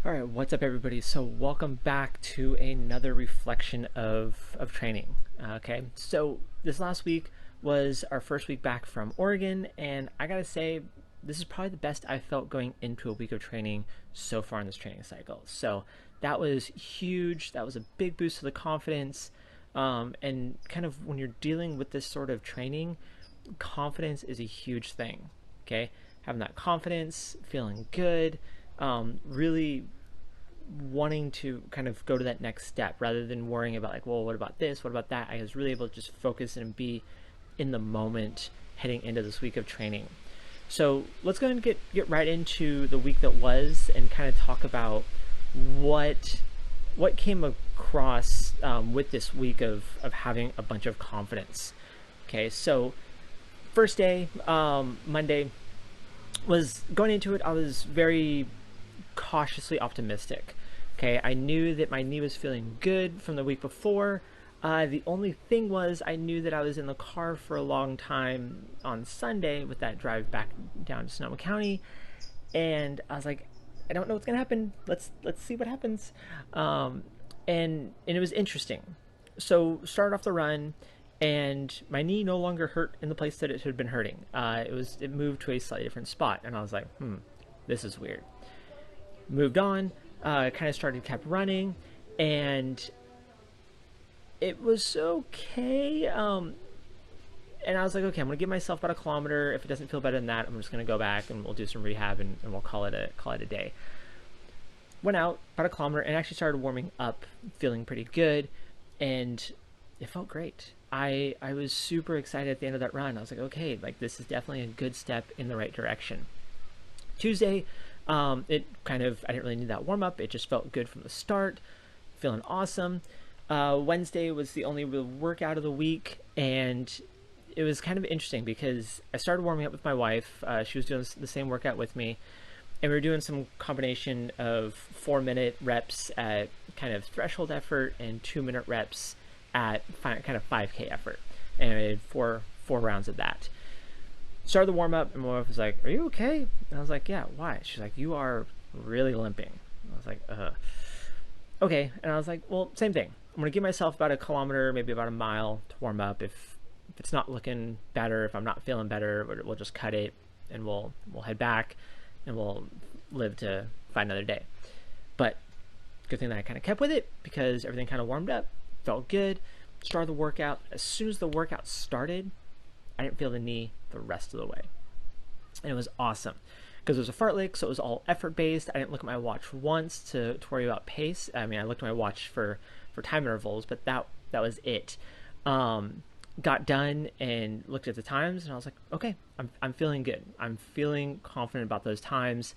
All right, what's up, everybody? So welcome back to another reflection of training. Okay, so this last week was our first week back from Oregon, and I gotta say, this is probably the best I felt going into a week of training so far in this training cycle. So that was huge. That was a big boost to the confidence. And kind of when you're dealing with this sort of training, confidence is a huge thing. Okay, having that confidence, feeling good, really wanting to kind of go to that next step rather than worrying about like, well, what about this, what about that. I was really able to just focus and be in the moment heading into this week of training. So let's go ahead and get right into the week that was and kind of talk about what came across with this week of having a bunch of confidence. Okay, so first day, Monday, was going into it, I was very cautiously optimistic. Okay, I knew that my knee was feeling good from the week before. The only thing was, I knew that I was in the car for a long time on Sunday with that drive back down to Sonoma County, and I was like, I don't know what's gonna happen. Let's see what happens. And it was interesting. So started off the run, and my knee no longer hurt in the place that it had been hurting. It moved to a slightly different spot, and I was like, this is weird. Moved on, kind of kept running, and it was okay. And I was like, okay, I'm gonna give myself about a kilometer. If it doesn't feel better than that, I'm just gonna go back and we'll do some rehab and we'll call it a day. Went out about a kilometer and actually started warming up, feeling pretty good, and it felt great. I was super excited at the end of that run. I was like, okay, like this is definitely a good step in the right direction. Tuesday, it kind of, I didn't really need that warm up. It just felt good from the start, feeling awesome. Wednesday was the only real workout of the week, and it was kind of interesting because I started warming up with my wife. She was doing the same workout with me, and we were doing some combination of 4-minute reps at kind of threshold effort and 2-minute reps at kind of 5K effort, and I did four rounds of that. Started the warm up, and my wife was like, "Are you okay?" And I was like, "Yeah, why?" She's like, "You are really limping." I was like, okay. And I was like, well, same thing. I'm gonna give myself about a kilometer, maybe about a mile to warm up. If it's not looking better, if I'm not feeling better, we'll just cut it and we'll head back and we'll live to find another day. But good thing that I kind of kept with it because everything kind of warmed up, felt good. Started the workout. As soon as the workout started, I didn't feel the knee the rest of the way, and it was awesome because it was a fartlek, so it was all effort based. I didn't look at my watch once to worry about pace. I mean, I looked at my watch for time intervals, but that was it. Got done and looked at the times, and I was like, okay, I'm feeling good. I'm feeling confident about those times.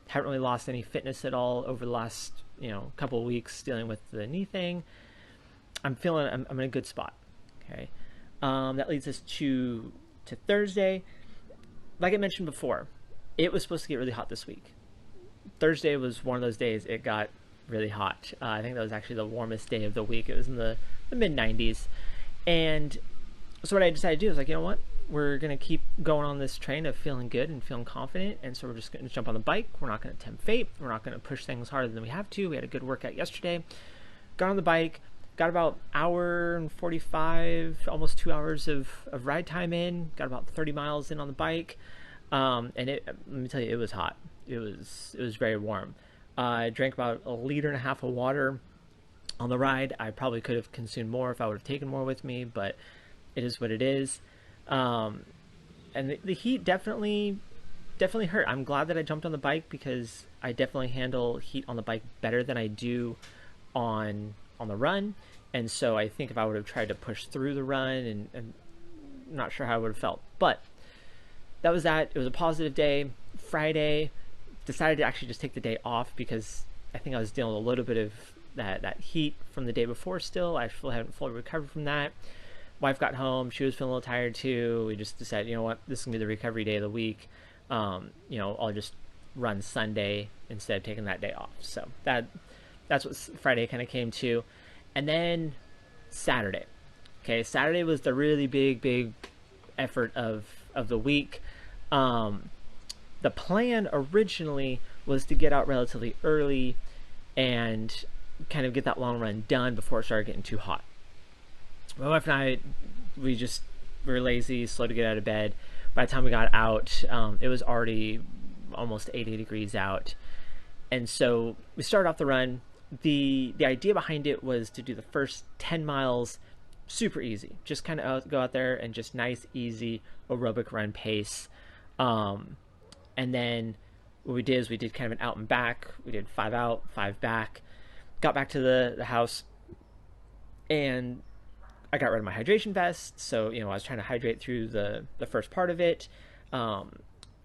Haven't really lost any fitness at all over the last couple of weeks dealing with the knee thing. I'm in a good spot. Okay, that leads us to Thursday. Like I mentioned before, it was supposed to get really hot this week. Thursday was one of those days it got really hot. I think that was actually the warmest day of the week. It was in the mid 90s. And so what I decided to do is like, you know what? We're going to keep going on this train of feeling good and feeling confident. And so we're just going to jump on the bike. We're not going to tempt fate. We're not going to push things harder than we have to. We had a good workout yesterday. Got on the bike. Got about hour and 45, almost 2 hours of ride time in. Got about 30 miles in on the bike. And let me tell you, it was hot. It was very warm. I drank about 1.5 liters of water on the ride. I probably could have consumed more if I would have taken more with me, but it is what it is. And the heat definitely hurt. I'm glad that I jumped on the bike because I definitely handle heat on the bike better than I do on the run. And so I think if I would have tried to push through the run, and not sure how I would have felt. But that was that. It was a positive day. Friday, decided to actually just take the day off because I think I was dealing with a little bit of that heat from the day before still. I still haven't fully recovered from that. Wife got home. She was feeling a little tired too. We just decided, you know what, this is going to be the recovery day of the week. I'll just run Sunday instead of taking that day off. So that's what Friday kind of came to. And then Saturday. Okay, Saturday was the really big effort of the week. The plan originally was to get out relatively early and kind of get that long run done before it started getting too hot. My wife and I, we were lazy, slow to get out of bed. By the time we got out, it was already almost 80 degrees out. And so we started off the run. The idea behind it was to do the first 10 miles super easy. Just kind of go out there and just nice, easy aerobic run pace. And then what we did is we did kind of an out and back. We did 5 out, 5 back. Got back to the house, and I got rid of my hydration vest. So, I was trying to hydrate through the first part of it.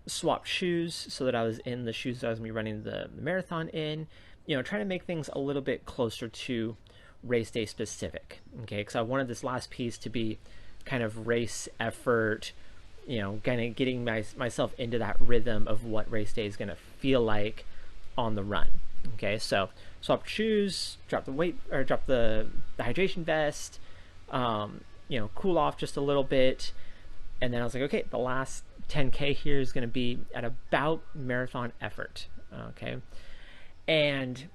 Swapped shoes so that I was in the shoes that I was going to be running the marathon in. Trying to make things a little bit closer to race day specific. Okay, because I wanted this last piece to be kind of race effort, kind of getting myself into that rhythm of what race day is going to feel like on the run. Okay, so swapped shoes, dropped the weight, or dropped the hydration vest, cool off just a little bit. And then I was like, okay, the last 10K here is going to be at about marathon effort. Okay, and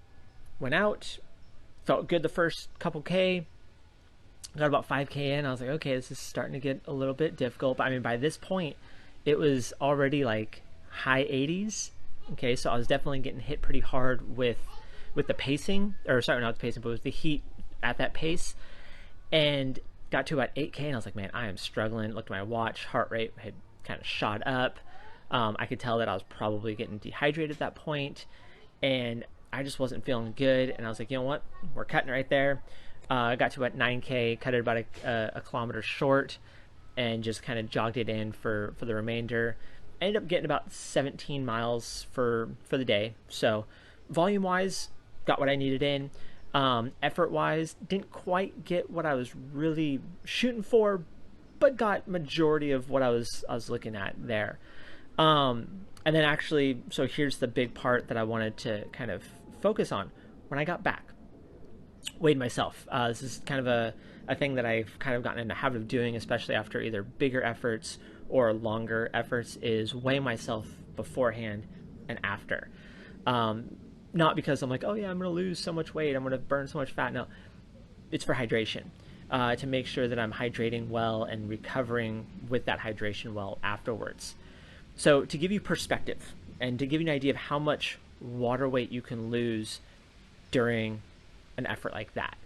went out, felt good the first couple K, got about 5K in. I was like, okay, this is starting to get a little bit difficult. But I mean, by this point, it was already like high 80s. Okay, so I was definitely getting hit pretty hard with the pacing, or sorry, not the pacing, but with the heat at that pace. And got to about 8K, and I was like, man, I am struggling. Looked at my watch, heart rate had kind of shot up. I could tell that I was probably getting dehydrated at that point, and I just wasn't feeling good. And I was like, you know what, we're cutting right there. I got to about 9K, cut it about a kilometer short, and just kind of jogged it in for the remainder. I ended up getting about 17 miles for the day. So volume wise, got what I needed in. Effort wise, didn't quite get what I was really shooting for, but got majority of what I was looking at there. And then actually, so here's the big part that I wanted to kind of focus on. When I got back, weighed myself. This is kind of a thing that I've kind of gotten in the habit of doing, especially after either bigger efforts or longer efforts, is weigh myself beforehand and after. Not because I'm like, oh yeah, I'm going to lose so much weight, I'm going to burn so much fat. No, it's for hydration, to make sure that I'm hydrating well and recovering with that hydration well afterwards. So to give you perspective and to give you an idea of how much water weight you can lose during an effort like that,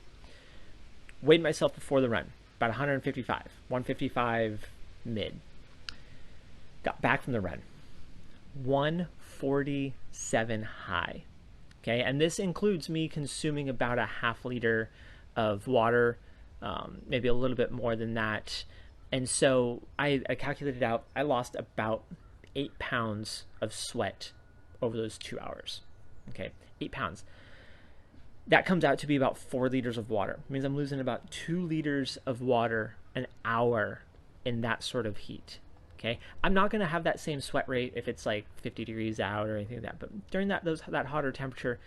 weighed myself before the run, about 155 mid. Got back from the run, 147 high. Okay, and this includes me consuming about a half liter of water, maybe a little bit more than that. And so I calculated out, I lost about 8 pounds of sweat over those 2 hours. Okay, 8 pounds. That comes out to be about 4 liters of water. It means I'm losing about 2 liters of water an hour in that sort of heat. Okay, I'm not going to have that same sweat rate if it's like 50 degrees out or anything like that. But during that hotter temperature,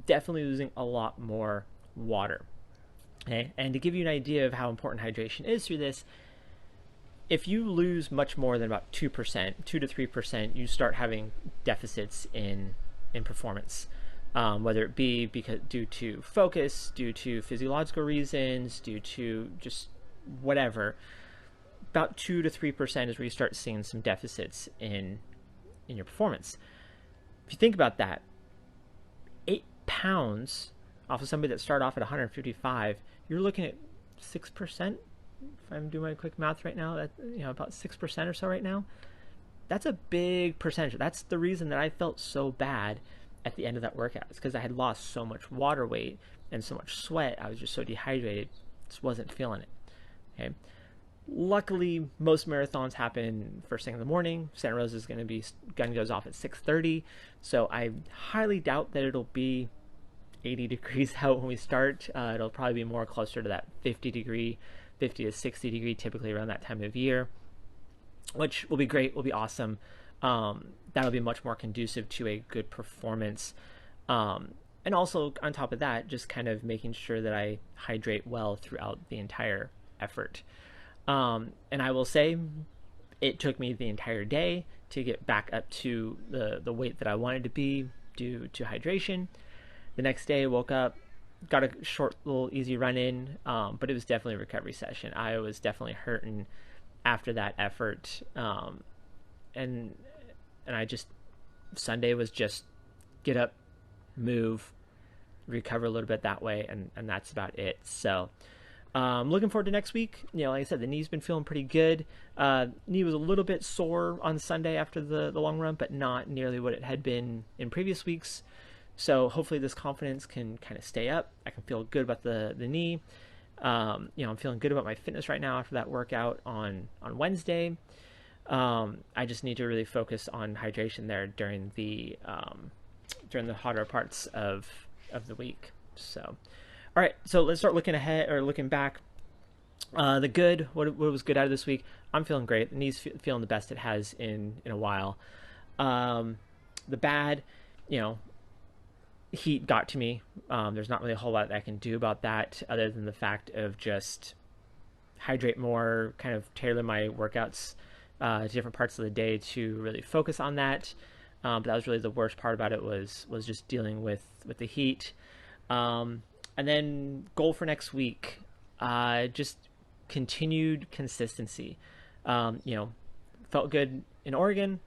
definitely losing a lot more water. Okay, and to give you an idea of how important hydration is through this, if you lose much more than about 2%, 2 to 3%, you start having deficits in performance. Whether it be due to focus, due to physiological reasons, due to just whatever. About 2 to 3% is where you start seeing some deficits in your performance. If you think about that, 8 pounds off of somebody that started off at 155, you're looking at 6%. If I'm doing my quick math right now, that about 6% or so right now. That's a big percentage. That's the reason that I felt so bad at the end of that workout. It's because I had lost so much water weight and so much sweat. I was just so dehydrated, just wasn't feeling it. Okay. Luckily, most marathons happen first thing in the morning. Santa Rosa is going to be, gun goes off at 6:30, so I highly doubt that it'll be 80 degrees out when we start. It'll probably be more closer to that 50 to 60 degree, typically around that time of year, which will be great, will be awesome. That'll be much more conducive to a good performance. And also, on top of that, just kind of making sure that I hydrate well throughout the entire effort. And I will say, it took me the entire day to get back up to the weight that I wanted to be due to hydration. The next day, woke up, got a short little easy run in, but it was definitely a recovery session. I was definitely hurting after that effort, and I just, Sunday was just get up, move, recover a little bit that way, and that's about it. So looking forward to next week. Like I said, the knee's been feeling pretty good. Knee was a little bit sore on Sunday after the long run, but not nearly what it had been in previous weeks. So hopefully this confidence can kind of stay up. I can feel good about the knee. I'm feeling good about my fitness right now after that workout on Wednesday. I just need to really focus on hydration there during the hotter parts of the week. So, all right, so let's start looking ahead or looking back. The good, what was good out of this week? I'm feeling great. The knee's feeling the best it has in a while. The bad, heat got to me. There's not really a whole lot that I can do about that other than the fact of just hydrate more, kind of tailor my workouts to different parts of the day to really focus on that. But that was really the worst part about it was just dealing with the heat. And then goal for next week, just continued consistency. Felt good in Oregon,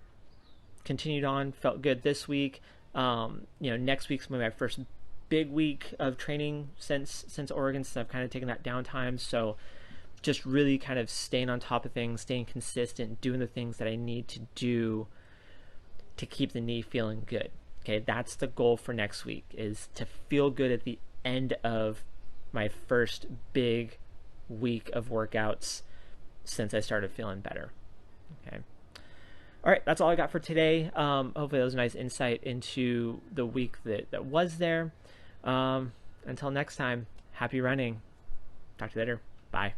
continued on, felt good this week. Next week's gonna be my first big week of training since Oregon, so I've kind of taken that downtime. So just really kind of staying on top of things, staying consistent, doing the things that I need to do to keep the knee feeling good. Okay, that's the goal for next week, is to feel good at the end of my first big week of workouts since I started feeling better. Okay. All right, that's all I got for today. Hopefully that was a nice insight into the week that was there. Until next time, happy running. Talk to you later. Bye.